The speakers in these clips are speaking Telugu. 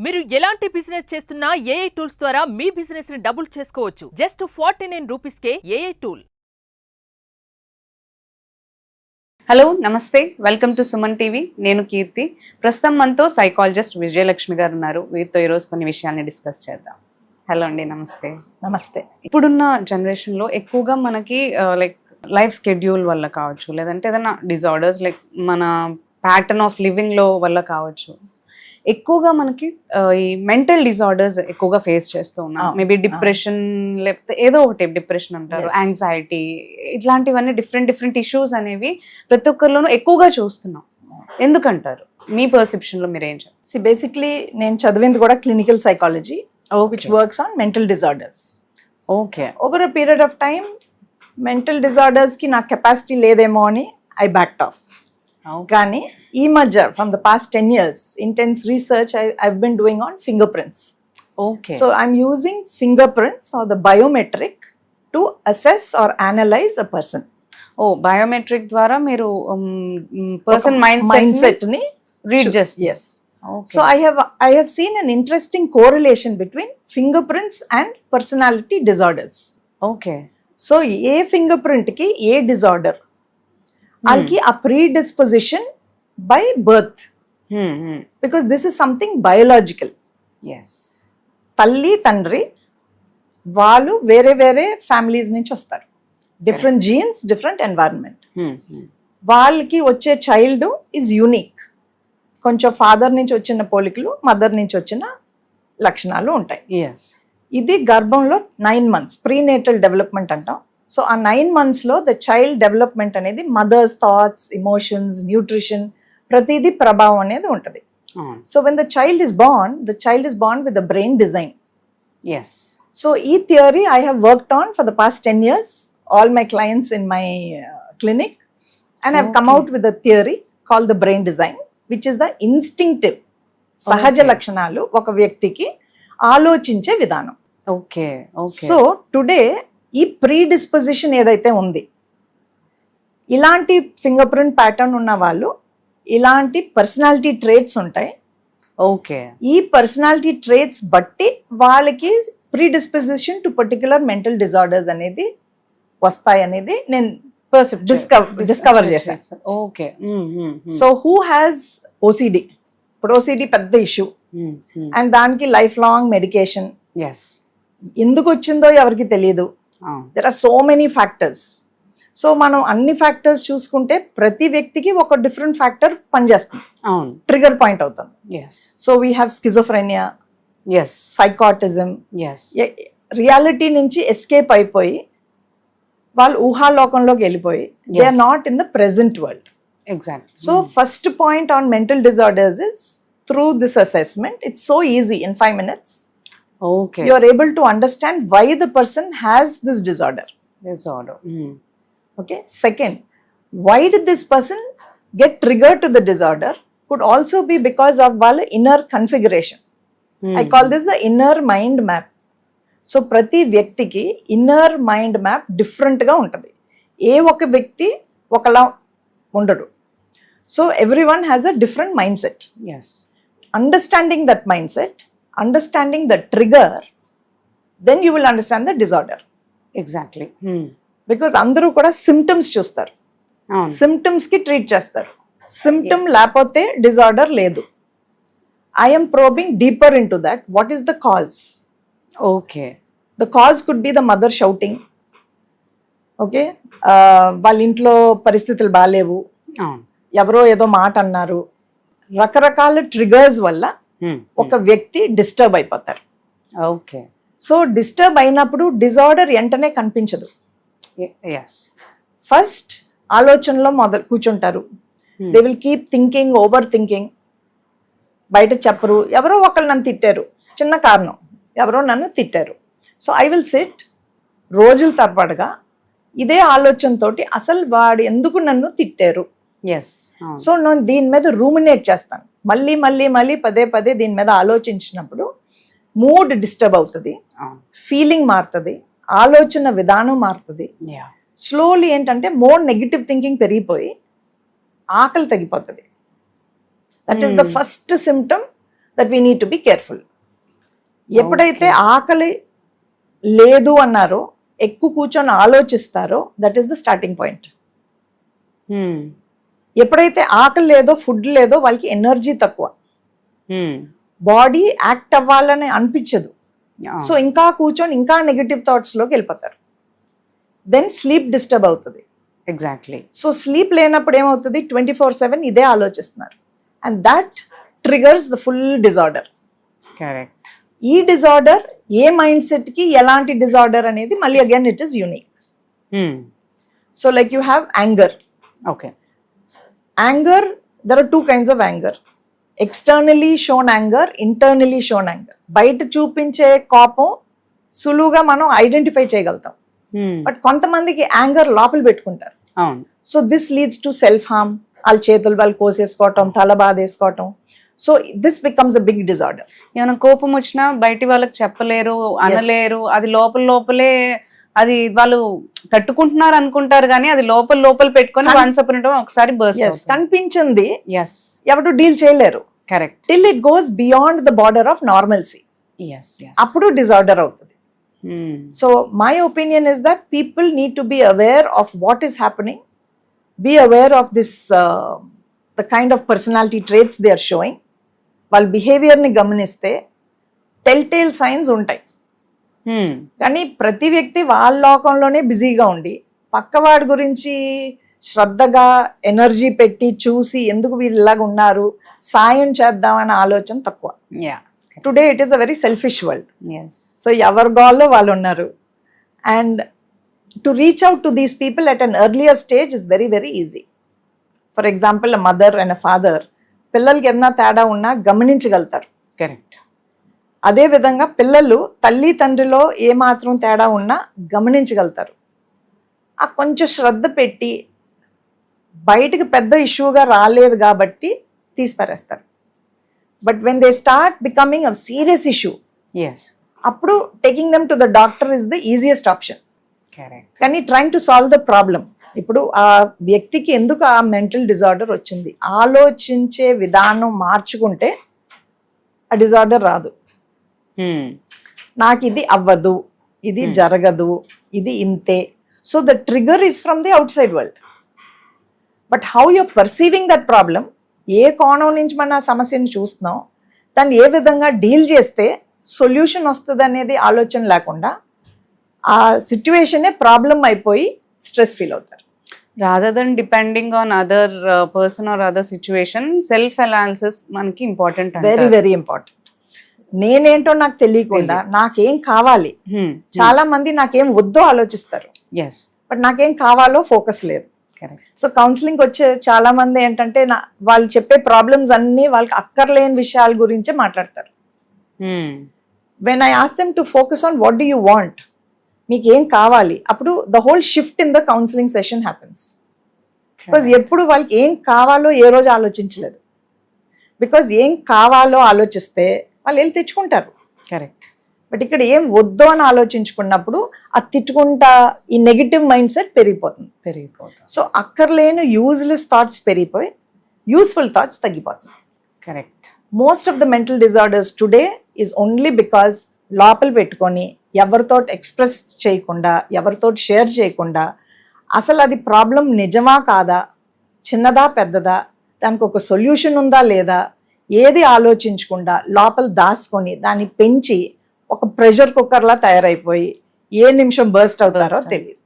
మీరు ఎలాంటి బిజినెస్ చేస్తున్నా ఏఐ టూల్స్ ద్వారా మీ బిజినెస్ ని డబుల్ చేసుకోవచ్చు. జస్ట్ 49 రూపీస్కే ఏఐ టూల్. హలో నమస్తే, వెల్కమ్ టు సుమన్ టీవీ. నేను కీర్తి. ప్రస్తుతం మనతో సైకాలజిస్ట్ విజయలక్ష్మి గారు ఉన్నారు. వీరితో ఈరోజు కొన్ని విషయాల్ని డిస్కస్ చేద్దాం. హలో అండి, నమస్తే. నమస్తే. ఇప్పుడున్న జనరేషన్లో ఎక్కువగా మనకి లైఫ్ స్కెడ్యూల్ వల్ల కావచ్చు, లేదంటే ఏదైనా డిజార్డర్స్ లైక్ మన ప్యాటర్న్ ఆఫ్ లివింగ్లో వల్ల కావచ్చు, ఎక్కువగా మనకి ఈ మెంటల్ డిజార్డర్స్ ఎక్కువగా ఫేస్ చేస్తూ ఉన్నాం. మేబీ డిప్రెషన్, లేకపోతే ఏదో ఒకటి డిప్రెషన్ అంటారు, యాంగ్జైటీ, ఇట్లాంటివన్నీ డిఫరెంట్ ఇష్యూస్ అనేవి ప్రతి ఒక్కరిలోనూ ఎక్కువగా చూస్తున్నాం. ఎందుకంటారు? మీ పర్సెప్షన్లో మీరు ఏం చెప్తారు? బేసిక్లీ నేను చదివింది కూడా clinical psychology, which works on mental disorders. Okay. Over a period of time mental డిజార్డర్స్కి నాకు కెపాసిటీ లేదేమో అని ఐ బ్యాక్డ్ ఆఫ్. కానీ ఈ మధ్య from the past 10 years intense research I've been doing on fingerprints. Okay. So I'm using fingerprints or the biometric to assess or analyze a person. Biometric ద్వారా మీరు పర్సన్ మైండ్ సెట్ ని రీడ్ చేస్తారు. Yes. Okay. So I have seen an interesting correlation between fingerprints and personality disorders. Okay. So A fingerprint కి ఏ disorder, వాళ్ళకి ఆ predisposition by birth, because this is something biological. Yes. తల్లి తండ్రి వాళ్ళు వేరే వేరే ఫ్యామిలీస్ నుంచి వస్తారు, డిఫరెంట్ జీన్స్, డిఫరెంట్ ఎన్వైరన్మెంట్. వాళ్ళకి వచ్చే చైల్డ్ ఈజ్ యూనిక్. కొంచెం ఫాదర్ నుంచి వచ్చిన పోలికలు, మదర్ నుంచి వచ్చిన లక్షణాలు ఉంటాయి. ఇది గర్భంలో 9 months ప్రీనేటల్ డెవలప్మెంట్ అంటాం. సో ఆ 9 monthsలో ద చైల్డ్ డెవలప్మెంట్ అనేది మదర్స్ థాట్స్, ఎమోషన్స్, న్యూట్రిషన్, ప్రతిదీ ప్రభావం అనేది ఉంటుంది. So when the child is born with the brain design. So ఈ theory I have worked on for the past 10 years, all my clients in my clinic, and I have come out with the theory called the brain design, which is the instinctive, సహజ లక్షణాలు ఒక వ్యక్తికి ఆలోచించే విధానం. ఓకే. సో టుడే ఈ ప్రీడిస్పోజిషన్ ఏదైతే ఉంది, ఇలాంటి ఫింగర్ ప్రింట్ ప్యాటర్న్ ఉన్న వాళ్ళు ఇలాంటి పర్సనాలిటీ ట్రేట్స్ ఉంటాయి. ఓకే. ఈ పర్సనాలిటీ ట్రేట్స్ బట్టి వాళ్ళకి predisposition to particular mental disorders అనేది వస్తాయి అనేది నేను డిస్కవర్ చేశాను. Okay. So who has OCD? ఇప్పుడు ఓసిడి పెద్ద ఇష్యూ, అండ్ దానికి లైఫ్ లాంగ్ మెడికేషన్. ఎందుకు వచ్చిందో ఎవరికి తెలియదు. There are so many factors. So మనం అన్ని ఫ్యాక్టర్స్ చూసుకుంటే ప్రతి వ్యక్తికి ఒక డిఫరెంట్ ఫ్యాక్టర్ పనిచేస్తుంది, ట్రిగర్ పాయింట్ అవుతుంది. So we have schizophrenia, psychoticism. Reality నుంచి ఎస్కేప్ అయిపోయి వాళ్ళు ఊహాలోకంలోకి వెళ్ళిపోయి they are not in the present world. So first point on mental disorders is through this assessment. It's so easy. In 5 minutes you are able to understand why the person has this disorder. Okay. Second, why did this person get triggered to the disorder? Could also be because of వాళ్ళ inner configuration. I call this the inner mind map. So ప్రతి వ్యక్తికి ఇన్నర్ మైండ్ మ్యాప్ డిఫరెంట్ గా ఉంటుంది. ఏ ఒక వ్యక్తి ఒకలా ఉండడు. So every one has a different mind set. Understanding that mind set, understanding the trigger, then you will understand the disorder. Exactly. Because అందరూ కూడా సిమ్టమ్స్ చూస్తారు, సిమ్టమ్స్ కి ట్రీట్ చేస్తారు. సిమ్టమ్ లేకపోతే డిజార్డర్ లేదు. I am probing deeper into that. What is the cause? Okay. The cause could be the mother shouting. Okay. వాళ్ళ ఇంట్లో పరిస్థితులు బాలేవు, ఎవరో ఏదో మాట అన్నారు. రకరకాల ట్రిగర్స్ వల్ల ఒక వ్యక్తి డిస్టర్బ్ అయిపోతారు. ఓకే. సో డిస్టర్బ్ అయినప్పుడు డిజార్డర్ వెంటనే కనిపించదు. ఫస్ట్ ఆలోచనలో కూర్చుంటారు. They will keep thinking, over thinking. బయట చెప్పరు, ఎవరో ఒకళ్ళు నన్ను తిట్టారు, చిన్న కారణం, ఎవరో నన్ను తిట్టారు. సో ఐ విల్ సిట్ రోజుల తరబడిగా ఇదే ఆలోచనతోటి, అసలు వాడు ఎందుకు నన్ను తిట్టారు. సో నేను దీని మీద రూమినేట్ చేస్తాను. మళ్ళీ మళ్ళీ మళ్ళీ పదే పదే దీని మీద ఆలోచించినప్పుడు మూడ్ డిస్టర్బ్ అవుతుంది, ఫీలింగ్ మారుతుంది, ఆలోచన విధానం మారుతుంది. స్లోలీ ఏంటంటే మోర్ నెగిటివ్ థింకింగ్ పెరిగిపోయి ఆకలి తగ్గిపోతుంది. That is the first symptom that we need to be careful. ఎప్పుడైతే ఆకలి లేదు అన్నారో, ఎక్కువ కూర్చొని ఆలోచిస్తారో, that is the starting point. ఎప్పుడైతే ఆకలి లేదో, ఫుడ్ లేదో, వాళ్ళకి ఎనర్జీ తక్కువ, బాడీ యాక్ట్ అవ్వాలని అనిపించదు. సో ఇంకా కూర్చొని ఇంకా నెగిటివ్ థాట్స్లోకి వెళ్ళిపోతారు. దెన్ స్లీప్ డిస్టర్బ్ అవుతుంది. ఎగ్జాక్ట్లీ. సో స్లీప్ లేనప్పుడు ఏమవుతుంది, 24/7 ఇదే ఆలోచిస్తున్నారు. And that triggers the full disorder. Correct. ఈ డిజార్డర్ ఏ మైండ్ సెట్కి ఎలాంటి డిజార్డర్ అనేది మళ్ళీ again it is unique. So like you have anger. Okay. Anger, there are 2 kinds of anger. Externally shown anger, internally shown anger. బయట చూపించే కోపం సులువుగా మనం ఐడెంటిఫై చేయగలుగుతాం. బట్ కొంతమందికి యాంగర్ లోపల పెట్టుకుంటారు. అవును. So this leads to self harm. వాళ్ళ చేతులు వాళ్ళు కోసేసుకోవటం, తల బాధేసుకోవటం. So this becomes a big disorder. ఏమైనా కోపం వచ్చినా బయటి వాళ్ళకి చెప్పలేరు, అనలేరు. అది లోపల లోపలే అది వాళ్ళు తట్టుకుంటున్నారు అనుకుంటారు, కానీ అది లోపల పెట్టుకొని వన్స్ అపాన్ ఎ టైం ఒకసారి బర్స్ట్ కనిపించింది ఎస్ ఎవరు డీల్ చేయలేరు. Correct. Till it goes beyond the border of normalcy. Yes yes. అప్పుడు డిజార్డర్ అవుతుంది. So my opinion is that people need to be aware of what is happening, be aware of this the kind of personality traits they are showing. వాళ్ళ బిహేవియర్ని గమనిస్తే టెల్ సైన్స్ ఉంటాయి. కానీ ప్రతి వ్యక్తి వాళ్ళ లోకంలోనే బిజీగా ఉండి పక్కవాడి గురించి శ్రద్ధగా ఎనర్జీ పెట్టి చూసి ఎందుకు వీళ్ళు ఇలాగ ఉన్నారు, సాయం చేద్దామనే ఆలోచన తక్కువ. Today it is a very selfish world. So ఎవరి గాల్లో వాళ్ళు ఉన్నారు. And to reach out to these people at an earlier stage is very very easy. For example a mother and a father పిల్లలకి ఏదైనా తేడా ఉన్నా గమనించగలుగుతారు. కరెక్ట్. అదే విధంగా పిల్లలు తల్లి తండ్రిలో ఏమాత్రం తేడా ఉన్నా గమనించగలుగుతారు. ఆ కొంచెం శ్రద్ధ పెట్టి బయటకు పెద్ద ఇష్యూగా రాలేదు కాబట్టి తీసిపారేస్తారు. But when they start becoming a serious issue, అప్పుడు taking them to the doctor is the easiest option. కానీ trying to solve the problem. ఇప్పుడు ఆ వ్యక్తికి ఎందుకు ఆ మెంటల్ డిజార్డర్ వచ్చింది, ఆలోచించే విధానం మార్చుకుంటే ఆ డిజార్డర్ రాదు. నాకు ఇది అవ్వదు, ఇది జరగదు, ఇది ఇంతే. So the trigger is from the outside world. But how your perceiving that problem, ఏ కోణం నుంచి మన ఆ సమస్యను చూస్తున్నాం, దాన్ని ఏ విధంగా డీల్ చేస్తే సొల్యూషన్ వస్తుంది అనేది ఆలోచన లేకుండా ఆ సిచ్యువేషనే ప్రాబ్లం అయిపోయి స్ట్రెస్ ఫీల్ అవుతారు. Rather than depending on other person are other situation, self analysis మనకి ఇంపార్టెంట్. Very very important. నేనేంటో నాకు తెలియకుండా నాకేం కావాలి, చాలా మంది నాకేం వద్దో ఆలోచిస్తారు, బట్ నాకేం కావాలో ఫోకస్ లేదు. సో కౌన్సిలింగ్ వచ్చే చాలా మంది ఏంటంటే వాళ్ళు చెప్పే ప్రాబ్లమ్స్ అన్ని వాళ్ళకి అక్కర్లేని విషయాల గురించే మాట్లాడతారు. When I ask them to focus on what do you want, మీకు ఏం కావాలి, అప్పుడు the whole shift in the counselling session happens. Because ఎప్పుడు వాళ్ళకి ఏం కావాలో ఏ రోజు ఆలోచించలేదు. బికాజ్ ఏం కావాలో ఆలోచిస్తే వాళ్ళు వెళ్ళి తెచ్చుకుంటారు. కరెక్ట్. బట్ ఇక్కడ ఏం వద్దు అని ఆలోచించుకున్నప్పుడు అది తిట్టుకుంటా ఈ నెగిటివ్ మైండ్ సెట్ పెరిగిపోతుంది. సో అక్కర్లేని యూజ్లెస్ థాట్స్ పెరిగిపోయి యూస్ఫుల్ థాట్స్ తగ్గిపోతుంది. Correct. Most of the mental disorders today is only because లోపల పెట్టుకొని ఎవరితో ఎక్స్ప్రెస్ చేయకుండా, ఎవరితో షేర్ చేయకుండా, అసలు అది ప్రాబ్లం నిజమా కాదా, చిన్నదా పెద్దదా, దానికి ఒక సొల్యూషన్ ఉందా లేదా, ఏది ఆలోచించకుండా లోపల దాచుకొని దాన్ని పెంచి ఒక ప్రెషర్ కుక్కర్లా తయారైపోయి ఏ నిమిషం బర్స్ట్ అవుతారో తెలియదు.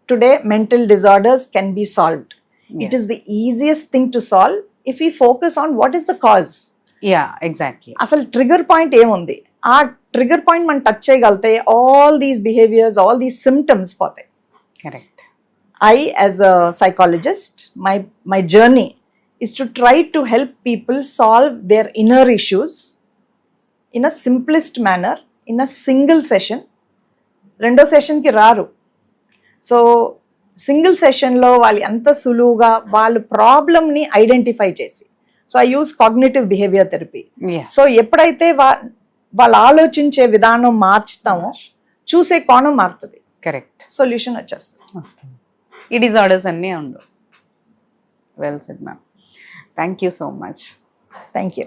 Today mental disorders can be solved. It is the easiest thing to solve if you focus on what is the cause. Exactly. అసలు ట్రిగర్ పాయింట్ ఏముంది, ఆ ట్రిగర్ పాయింట్ మనం టచ్ చేయగలిగితే all these behaviours, all these symptoms పోతాయి. Correct. I as a psychologist, my journey is to try to help people solve their inner issues in a simplest manner in a single session. రెండో సెషన్కి రారు. సో సింగిల్ సెషన్లో వాళ్ళు ఎంత సులువుగా వాళ్ళ ప్రాబ్లమ్ని ఐడెంటిఫై చేసి, so I use cognitive behaviour therapy. So ఎప్పుడైతే వాళ్ళు ఆలోచించే విధానం మార్చుతామో చూసే కోణం మారుతుంది. కరెక్ట్. సొల్యూషన్ వచ్చేస్తుంది. ఈ డిజార్డర్స్ అన్నీ ఉండవు. Well said ma'am. Thank you so much. Thank you.